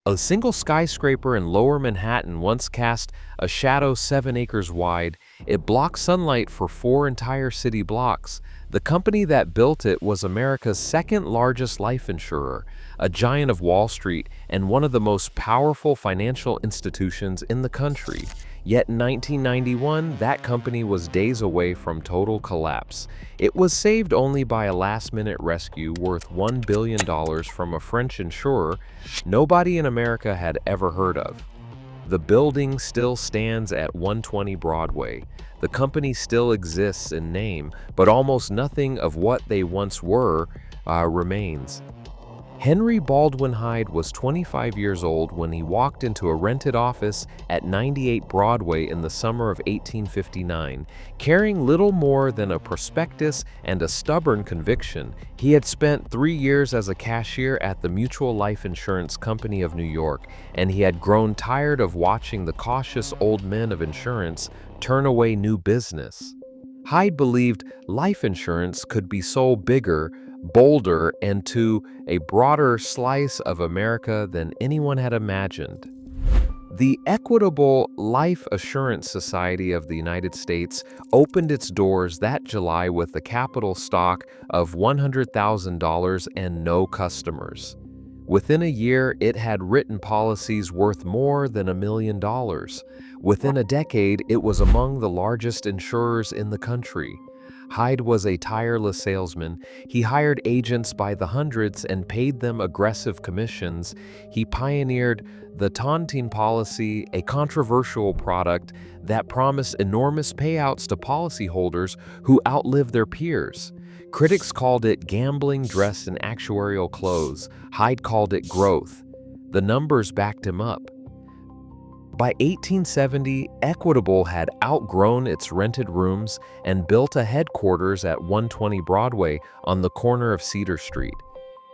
A single skyscraper in lower Manhattan once cast a shadow 7 acres wide. It blocked sunlight for 4 entire city blocks. The company that built it was America's second largest life insurer, a giant of Wall Street, and one of the most powerful financial institutions in the country. Yet in 1991, that company was days away from total collapse. It was saved only by a last-minute rescue worth $1 billion from a French insurer nobody in America had ever heard of. The building still stands at 120 Broadway. The company still exists in name, but almost nothing of what they once were remains. Henry Baldwin Hyde was 25 years old when he walked into a rented office at 98 Broadway in the summer of 1859, carrying little more than a prospectus and a stubborn conviction. He had spent 3 years as a cashier at the Mutual Life Insurance Company of New York, and he had grown tired of watching the cautious old men of insurance turn away new business. Hyde believed life insurance could be sold bigger, bolder, and to a broader slice of America than anyone had imagined. The Equitable Life Assurance Society of the United States opened its doors that July with a capital stock of $100,000 and no customers. Within a year, it had written policies worth more than $1 million. Within a decade, it was among the largest insurers in the country. Hyde was a tireless salesman. He hired agents by the hundreds and paid them aggressive commissions. He pioneered the taunting policy, a controversial product that promised enormous payouts to policyholders who outlived their peers. Critics called it gambling dressed in actuarial clothes. Hyde called it growth. The numbers backed him up. By 1870, Equitable had outgrown its rented rooms and built a headquarters at 120 Broadway on the corner of Cedar Street.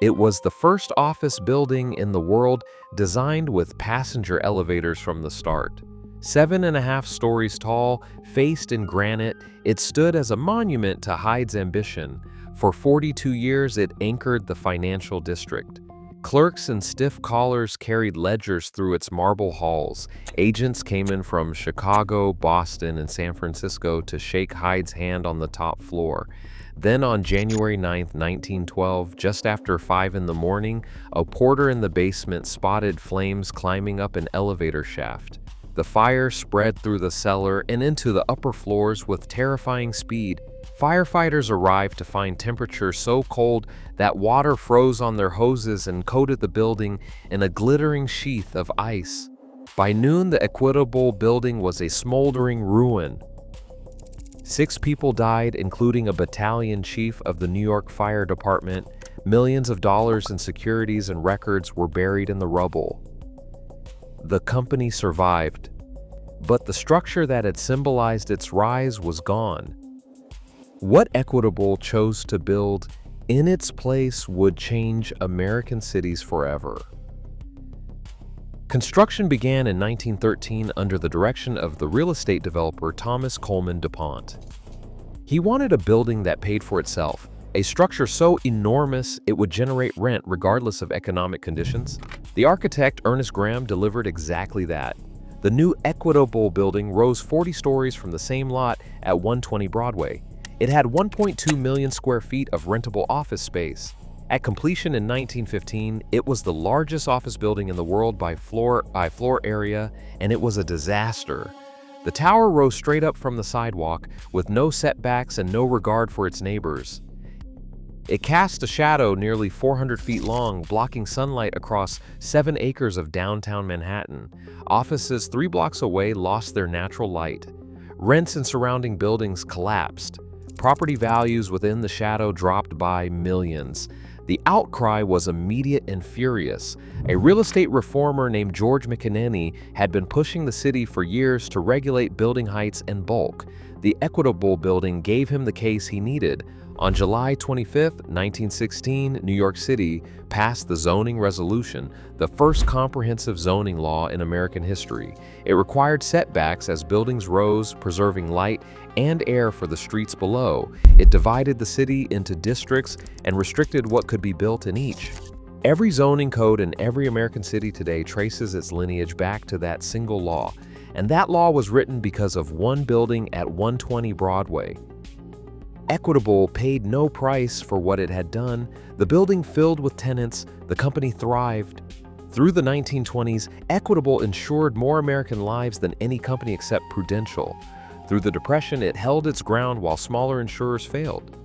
It was the first office building in the world designed with passenger elevators from the start. 7.5 stories tall, faced in granite, it stood as a monument to Hyde's ambition. For 42 years, it anchored the financial district. Clerks in stiff collars carried ledgers through its marble halls. Agents came in from Chicago, Boston, and San Francisco to shake Hyde's hand on the top floor. Then on January 9, 1912, just after 5 in the morning, a porter in the basement spotted flames climbing up an elevator shaft. The fire spread through the cellar and into the upper floors with terrifying speed. Firefighters arrived to find temperatures so cold that water froze on their hoses and coated the building in a glittering sheath of ice. By noon, the Equitable building was a smoldering ruin. 6 people died, including a battalion chief of the New York Fire Department. Millions of dollars in securities and records were buried in the rubble. The company survived, but the structure that had symbolized its rise was gone. What Equitable chose to build in its place would change American cities forever. Construction began in 1913 under the direction of the real estate developer Thomas Coleman DuPont. He wanted a building that paid for itself, a structure so enormous it would generate rent regardless of economic conditions. The architect Ernest Graham delivered exactly that. The new Equitable building rose 40 stories from the same lot at 120 Broadway. It had 1.2 million square feet of rentable office space. At completion in 1915, it was the largest office building in the world by floor area, and it was a disaster. The tower rose straight up from the sidewalk, with no setbacks and no regard for its neighbors. It cast a shadow nearly 400 feet long, blocking sunlight across 7 acres of downtown Manhattan. Offices 3 blocks away lost their natural light. Rents in surrounding buildings collapsed. Property values within the shadow dropped by millions. The outcry was immediate and furious. A real estate reformer named George McEnany had been pushing the city for years to regulate building heights and bulk. The Equitable building gave him the case he needed. On July 25, 1916, New York City passed the Zoning Resolution, the first comprehensive zoning law in American history. It required setbacks as buildings rose, preserving light and air for the streets below. It divided the city into districts and restricted what could be built in each. Every zoning code in every American city today traces its lineage back to that single law, and that law was written because of one building at 120 Broadway. Equitable paid no price for what it had done. The building filled with tenants, the company thrived. Through the 1920s, Equitable insured more American lives than any company except Prudential. Through the Depression, it held its ground while smaller insurers failed.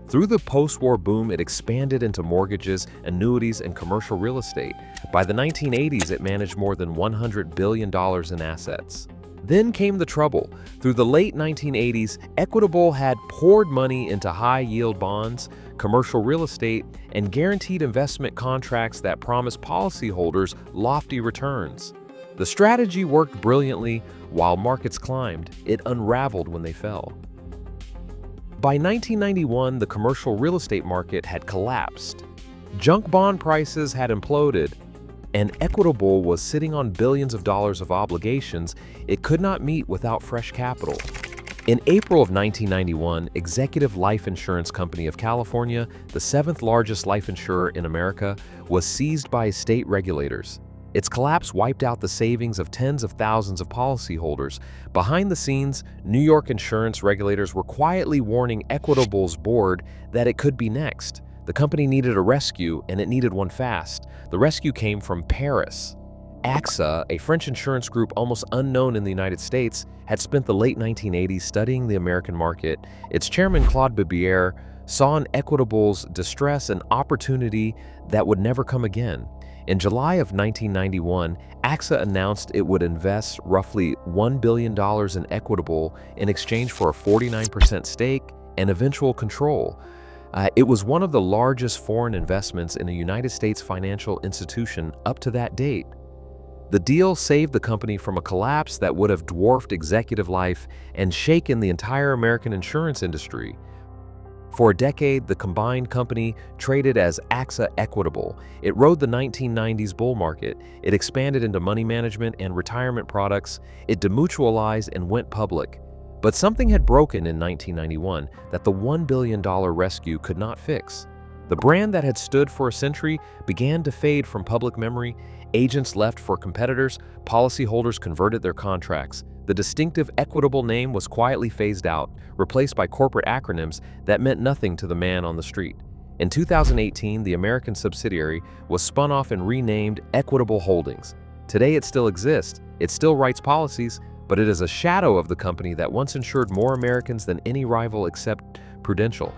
Through the post-war boom, it expanded into mortgages, annuities, and commercial real estate. By the 1980s, it managed more than $100 billion in assets. Then came the trouble. Through the late 1980s, Equitable had poured money into high-yield bonds, commercial real estate, and guaranteed investment contracts that promised policyholders lofty returns. The strategy worked brilliantly. While markets climbed, it unraveled when they fell. By 1991, the commercial real estate market had collapsed. Junk bond prices had imploded, and Equitable was sitting on billions of dollars of obligations it could not meet without fresh capital. In April of 1991, Executive Life Insurance Company of California, the seventh largest life insurer in America, was seized by state regulators. Its collapse wiped out the savings of tens of thousands of policyholders. Behind the scenes, New York insurance regulators were quietly warning Equitable's board that it could be next. The company needed a rescue, and it needed one fast. The rescue came from Paris. AXA, a French insurance group almost unknown in the United States, had spent the late 1980s studying the American market. Its chairman, Claude Bibier, saw in Equitable's distress an opportunity that would never come again. In July of 1991, AXA announced it would invest roughly $1 billion in Equitable in exchange for a 49% stake and eventual control. It was one of the largest foreign investments in a United States financial institution up to that date. The deal saved the company from a collapse that would have dwarfed Executive Life and shaken the entire American insurance industry. For a decade, the combined company traded as AXA Equitable. It rode the 1990s bull market. It expanded into money management and retirement products. It demutualized and went public. But something had broken in 1991 that the $1 billion rescue could not fix. The brand that had stood for a century began to fade from public memory. Agents left for competitors. Policyholders converted their contracts. The distinctive Equitable name was quietly phased out, replaced by corporate acronyms that meant nothing to the man on the street. In 2018, the American subsidiary was spun off and renamed Equitable Holdings. Today it still exists, it still writes policies, but it is a shadow of the company that once insured more Americans than any rival except Prudential.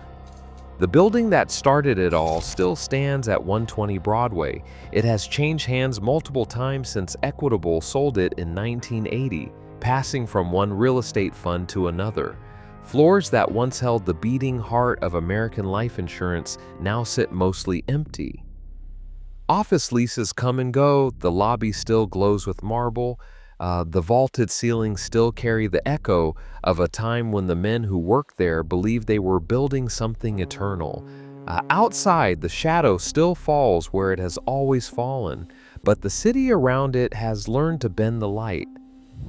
The building that started it all still stands at 120 Broadway. It has changed hands multiple times since Equitable sold it in 1980. Passing from one real estate fund to another. Floors that once held the beating heart of American life insurance now sit mostly empty. Office leases come and go, the lobby still glows with marble, the vaulted ceilings still carry the echo of a time when the men who worked there believed they were building something eternal. Outside, the shadow still falls where it has always fallen, but the city around it has learned to bend the light.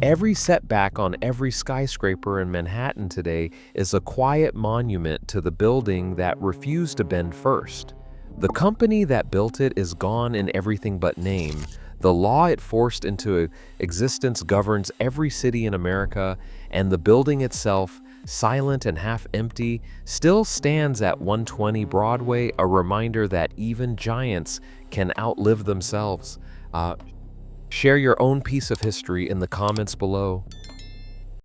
Every setback on every skyscraper in Manhattan today is a quiet monument to the building that refused to bend first. The company that built it is gone in everything but name. The law it forced into existence governs every city in America, and the building itself, silent and half empty, still stands at 120 Broadway, a reminder that even giants can outlive themselves. Share your own piece of history in the comments below.